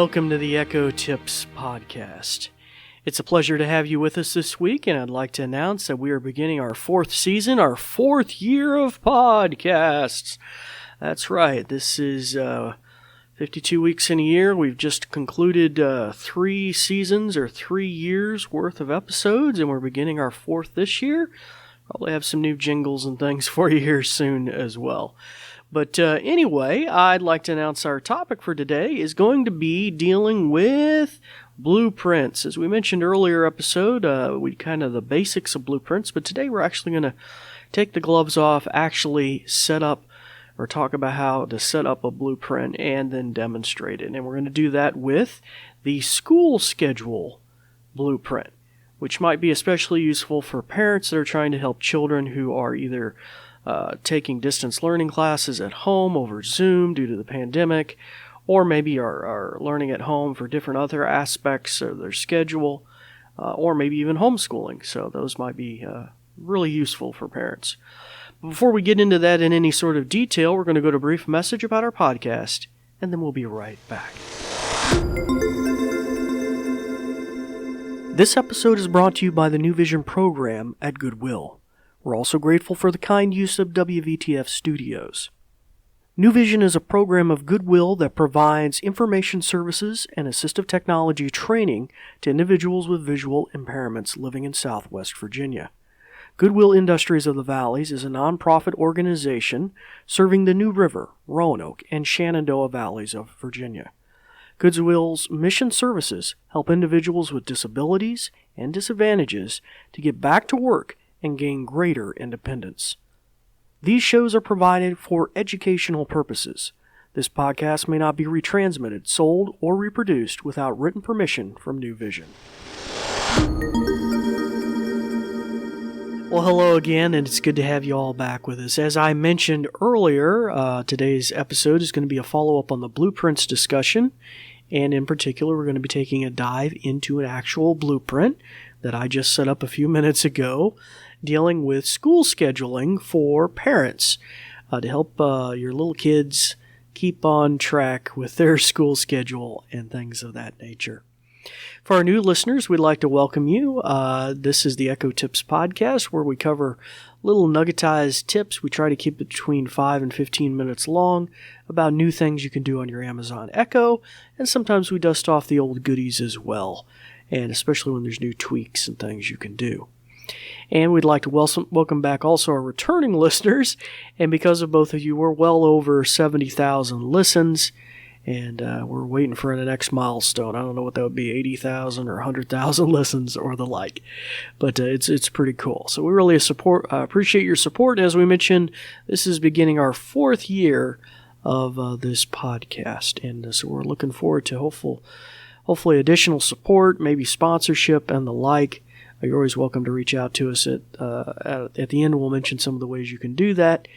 welcome to the Echo Tips podcast. It's a pleasure to have you with us this week, and I'd like to announce that we are beginning our fourth season, our fourth year of podcasts. That's right, this is 52 weeks in a year. We've just concluded 3 seasons or 3 years worth of episodes, and we're beginning our fourth this year. Probably have some new jingles and things for you here soon as well. But anyway, I'd like to announce our topic for today is going to be dealing with blueprints. As we mentioned earlier episode, we kind of the basics of blueprints, but today we're actually going to take the gloves off, actually set up or talk about how to set up a blueprint and then demonstrate it. And we're going to do that with the school schedule blueprint, which might be especially useful for parents that are trying to help children who are either taking distance learning classes at home over Zoom due to the pandemic, or maybe are learning at home for different other aspects of their schedule, or maybe even homeschooling. So those might be really useful for parents. Before we get into that in any sort of detail, we're going to go to a brief message about our podcast, and then we'll be right back. This episode is brought to you by the New Vision program at Goodwill. We're also grateful for the kind use of WVTF Studios. New Vision is a program of Goodwill that provides information services and assistive technology training to individuals with visual impairments living in Southwest Virginia. Goodwill Industries of the Valleys is a nonprofit organization serving the New River, Roanoke, and Shenandoah Valleys of Virginia. Goodwill's mission services help individuals with disabilities and disadvantages to get back to work and gain greater independence. These shows are provided for educational purposes. This podcast may not be retransmitted, sold, or reproduced without written permission from New Vision. Well, hello again, and it's good to have you all back with us. As I mentioned earlier, today's episode is going to be a follow-up on the blueprints discussion, and in particular, we're going to be taking a dive into an actual blueprint that I just set up a few minutes ago, dealing with school scheduling for parents to help your little kids keep on track with their school schedule and things of that nature. For our new listeners, we'd like to welcome you. This is the Echo Tips podcast, where we cover little nuggetized tips. We try to keep it between 5 and 15 minutes long about new things you can do on your Amazon Echo, and sometimes we dust off the old goodies as well, and especially when there's new tweaks and things you can do. And we'd like to welcome back also our returning listeners, and because of both of you, we're well over 70,000 listens, and we're waiting for the next milestone. I don't know what that would be, 80,000 or 100,000 listens or the like, but it's pretty cool. So we really appreciate your support. As we mentioned, this is beginning our 4th year of this podcast, and so we're looking forward to hopefully additional support, maybe sponsorship and the like. You're always welcome to reach out to us at the end. We'll mention some of the ways you can do that.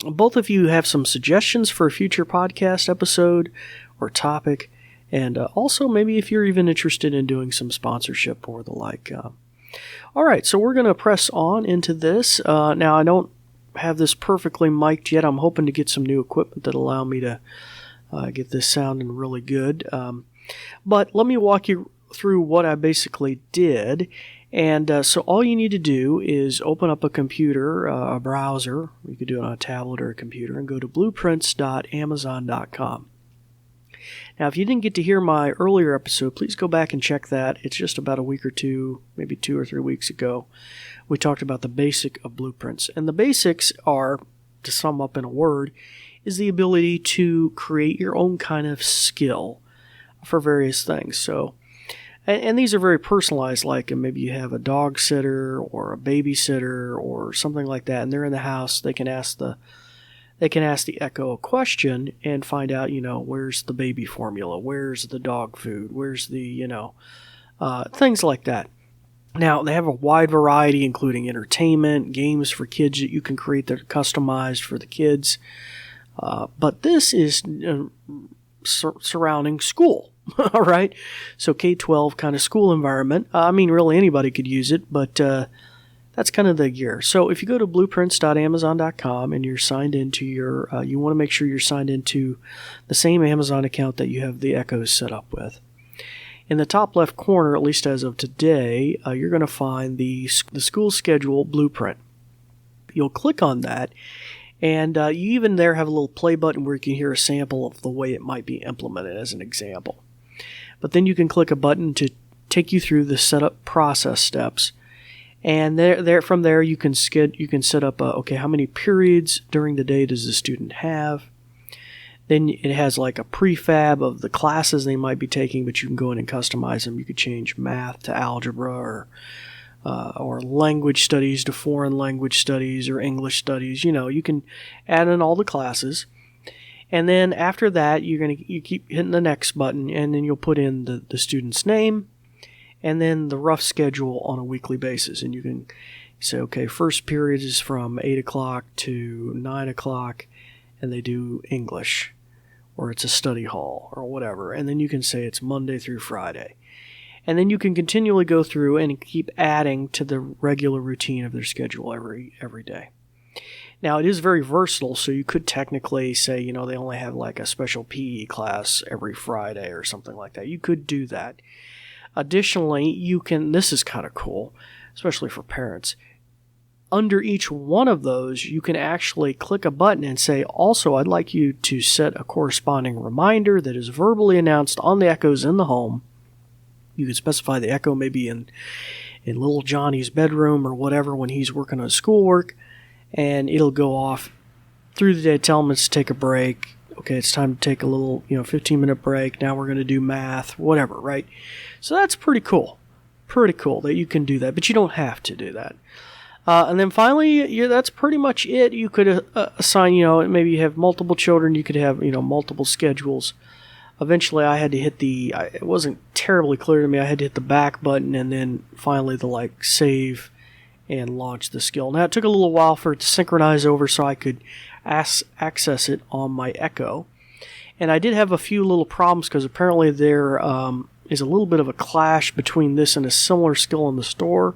Both of you have some suggestions for a future podcast episode or topic, and also maybe if you're even interested in doing some sponsorship or the like. All right, so we're going to press on into this. Now, I don't have this perfectly mic'd yet. I'm hoping to get some new equipment that allow me to get this sounding really good. But let me walk you through what I basically did. And so all you need to do is open up a computer, a browser. You could do it on a tablet or a computer, and go to blueprints.amazon.com. Now, if you didn't get to hear my earlier episode, please go back and check that. It's just about a week or two, maybe 2 or 3 weeks ago. We talked about the basic of blueprints. And the basics are, to sum up in a word, is the ability to create your own kind of skill for various things. So, and these are very personalized, like maybe you have a dog sitter or a babysitter or something like that, and they're in the house. They can ask the Echo a question and find out, where's the baby formula, where's the dog food, where's the, things like that. Now, they have a wide variety, including entertainment, games for kids that you can create that are customized for the kids. But this is surrounding school. All right. So K-12 kind of school environment. Really anybody could use it, but that's kind of the gear. So if you go to blueprints.amazon.com and you're signed into your, you want to make sure you're signed into the same Amazon account that you have the Echoes set up with. In the top left corner, at least as of today, you're going to find the school schedule blueprint. You'll click on that, and you even there have a little play button where you can hear a sample of the way it might be implemented as an example. But then you can click a button to take you through the setup process steps. And from there you can set up okay, how many periods during the day does the student have? Then it has like a prefab of the classes they might be taking, but you can go in and customize them. You could change math to algebra, or language studies to foreign language studies, or English studies. You can add in all the classes. And then after that, you keep hitting the next button, and then you'll put in the student's name, and then the rough schedule on a weekly basis. And you can say, okay, first period is from 8 o'clock to 9 o'clock, and they do English, or it's a study hall, or whatever. And then you can say it's Monday through Friday. And then you can continually go through and keep adding to the regular routine of their schedule every day. Now, it is very versatile, so you could technically say, they only have like a special PE class every Friday or something like that. You could do that. Additionally, this is kind of cool, especially for parents. Under each one of those, you can actually click a button and say, also, I'd like you to set a corresponding reminder that is verbally announced on the Echoes in the home. You can specify the Echo maybe in little Johnny's bedroom or whatever when he's working on schoolwork, and it'll go off through the day, tell him it's to take a break. Okay, it's time to take a little, 15-minute break. Now we're going to do math, whatever, right? So that's pretty cool. Pretty cool that you can do that, but you don't have to do that. And then finally, that's pretty much it. You could assign, maybe you have multiple children. You could have, multiple schedules. Eventually, I had to hit it wasn't terribly clear to me. I had to hit the back button and then finally the save and launch the skill. Now, it took a little while for it to synchronize over so I could access it on my Echo. And I did have a few little problems because apparently there is a little bit of a clash between this and a similar skill in the store.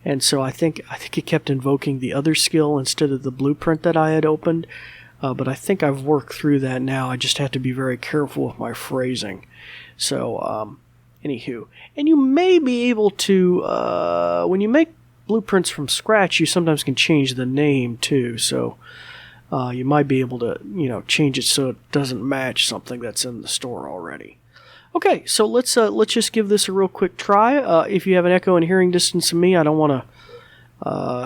And so I think it kept invoking the other skill instead of the blueprint that I had opened. But I think I've worked through that now. I just have to be very careful with my phrasing. So, anywho. And you may be able to, when you make blueprints from scratch, you sometimes can change the name too. So, you might be able to, change it so it doesn't match something that's in the store already. Okay, so let's just give this a real quick try. If you have an Echo in hearing distance of me, I don't want to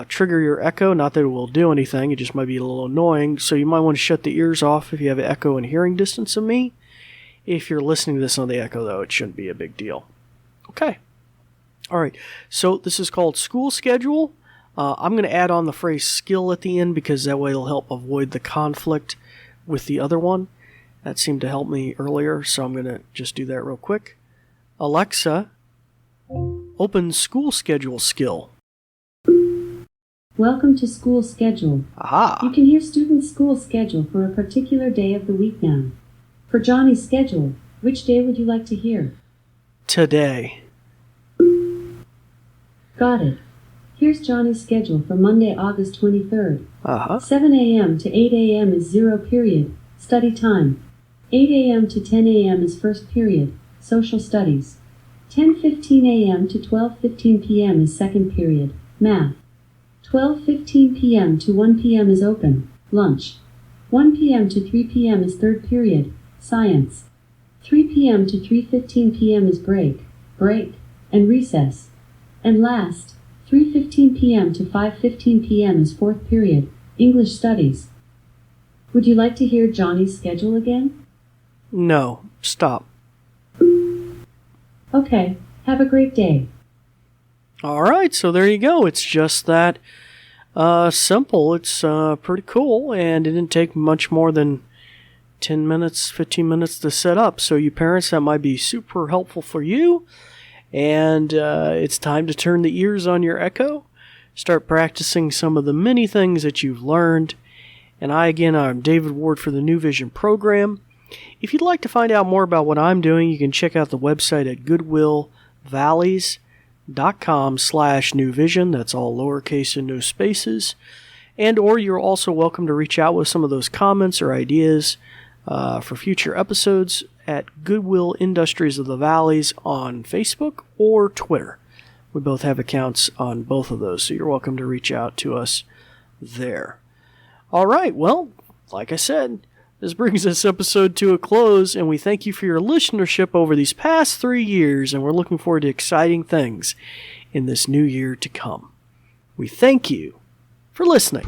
trigger your Echo. Not that it will do anything, it just might be a little annoying. So you might want to shut the ears off if you have an Echo in hearing distance of me. If you're listening to this on the Echo, though, it shouldn't be a big deal. Okay. All right, so this is called School Schedule. I'm going to add on the phrase skill at the end because that way it'll help avoid the conflict with the other one. That seemed to help me earlier, so I'm going to just do that real quick. Alexa, open School Schedule skill. Welcome to School Schedule. Aha! You can hear students' school schedule for a particular day of the week now. For Johnny's schedule, which day would you like to hear? Today. Got it. Here's Johnny's schedule for Monday, August 23rd. 7 a.m. to 8 a.m. is 0 period, study time. 8 a.m. to 10 a.m. is first period, social studies. 10:15 a.m. to 12:15 p.m. is second period, math. 12:15 p.m. to 1 p.m. is open, lunch. 1 p.m. to 3 p.m. is third period, science. 3 p.m. to 3:15 p.m. is break, and recess. And last, 3:15 p.m. to 5:15 p.m. is fourth period, English studies. Would you like to hear Johnny's schedule again? No, stop. Okay, have a great day. All right, so there you go. It's just that simple. It's pretty cool, and it didn't take much more than 10 minutes, 15 minutes to set up. So you parents, that might be super helpful for you. And it's time to turn the ears on your Echo. Start practicing some of the many things that you've learned. And I'm David Ward for the New Vision program. If you'd like to find out more about what I'm doing, you can check out the website at goodwillvalleys.com. goodwill.com/New Vision. That's all lowercase and no spaces. And or you're also welcome to reach out with some of those comments or ideas for future episodes at Goodwill Industries of the Valleys on Facebook or Twitter. We both have accounts on both of those, so you're welcome to reach out to us there. All right, well, like I said, this brings this episode to a close, and we thank you for your listenership over these past 3 years, and we're looking forward to exciting things in this new year to come. We thank you for listening.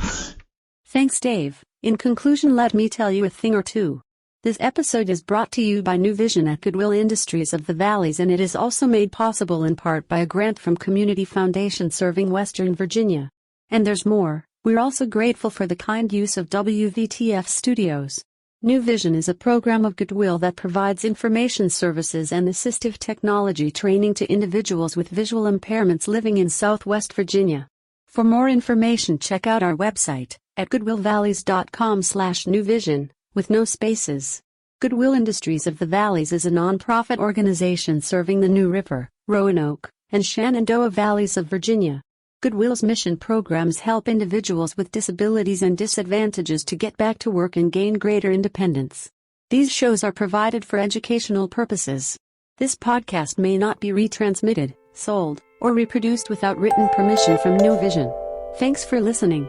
Thanks, Dave. In conclusion, let me tell you a thing or two. This episode is brought to you by New Vision at Goodwill Industries of the Valleys, and it is also made possible in part by a grant from Community Foundation serving Western Virginia. And there's more. We're also grateful for the kind use of WVTF Studios. New Vision is a program of Goodwill that provides information services and assistive technology training to individuals with visual impairments living in Southwest Virginia. For more information, check out our website at goodwillvalleys.com/newvision. with no spaces. Goodwill Industries of the Valleys is a non-profit organization serving the New River, Roanoke, and Shenandoah Valleys of Virginia. Goodwill's mission programs help individuals with disabilities and disadvantages to get back to work and gain greater independence. These shows are provided for educational purposes. This podcast may not be retransmitted, sold, or reproduced without written permission from New Vision. Thanks for listening.